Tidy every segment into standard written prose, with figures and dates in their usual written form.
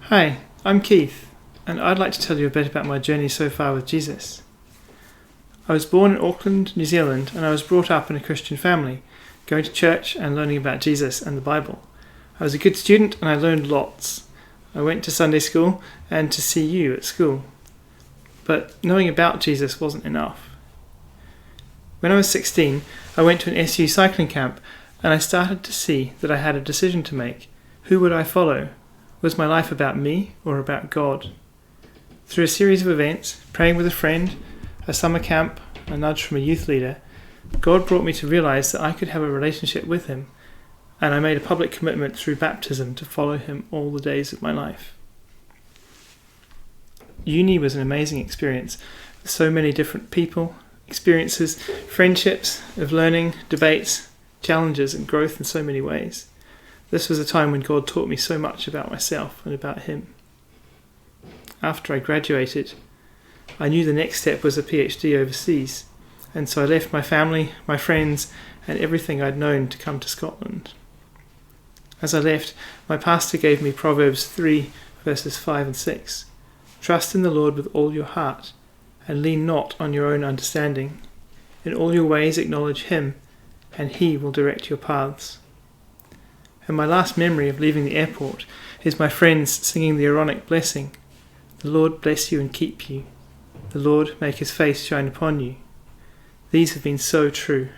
Hi, I'm Keith, and I'd like to tell you a bit about my journey so far with Jesus. I was born in Auckland, New Zealand, and I was brought up in a Christian family, going to church and learning about Jesus and the Bible. I was a good student and I learned lots. I went to Sunday school and to CU at school. But knowing about Jesus wasn't enough. When I was 16, I went to an SU cycling camp and I started to see that I had a decision to make. Who would I follow? Was my life about me or about God? Through a series of events, praying with a friend, a summer camp, a nudge from a youth leader, God brought me to realize that I could have a relationship with Him, and I made a public commitment through baptism to follow Him all the days of my life. Uni was an amazing experience. So many different people, experiences, friendships, of learning, debates, challenges and growth in so many ways. This was a time when God taught me so much about myself and about Him. After I graduated, I knew the next step was a PhD overseas, and so I left my family, my friends, and everything I'd known to come to Scotland. As I left, my pastor gave me Proverbs 3, verses 5 and 6. Trust in the Lord with all your heart, and lean not on your own understanding. In all your ways acknowledge Him, and He will direct your paths. And my last memory of leaving the airport is my friends singing the Aaronic blessing. The Lord bless you and keep you. The Lord make His face shine upon you. These have been so true.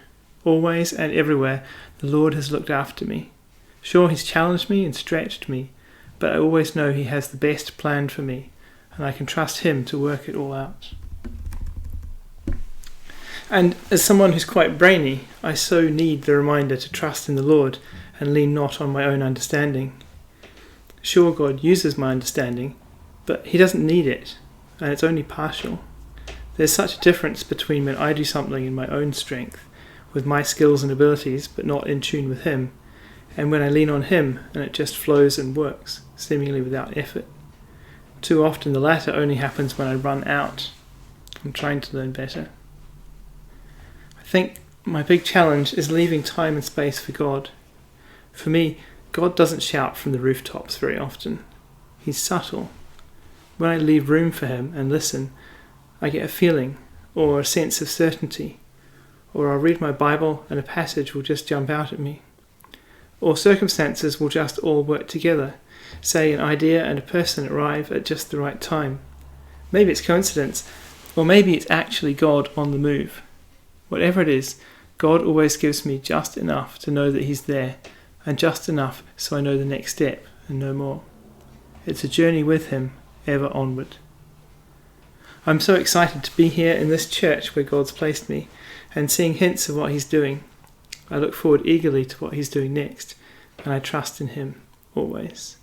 Always and everywhere the Lord has looked after me. Sure, He's challenged me and stretched me, but I always know He has the best planned for me, and I can trust Him to work it all out. And as someone who's quite brainy, I so need the reminder to trust in the Lord and lean not on my own understanding. Sure, God uses my understanding, but He doesn't need it, and it's only partial. There's such a difference between when I do something in my own strength, with my skills and abilities, but not in tune with Him, and when I lean on Him and it just flows and works, seemingly without effort. Too often the latter only happens when I run out. I'm trying to learn better. I think my big challenge is leaving time and space for God. For me, God doesn't shout from the rooftops very often. He's subtle. When I leave room for Him and listen, I get a feeling or a sense of certainty, or I'll read my Bible and a passage will just jump out at me, or circumstances will just all work together. Say an idea and a person arrive at just the right time. Maybe it's coincidence, or maybe it's actually God on the move. Whatever it is, God always gives me just enough to know that He's there, and just enough so I know the next step and no more. It's a journey with Him, ever onward. I'm so excited to be here in this church where God's placed me, and seeing hints of what He's doing. I look forward eagerly to what He's doing next, and I trust in Him always.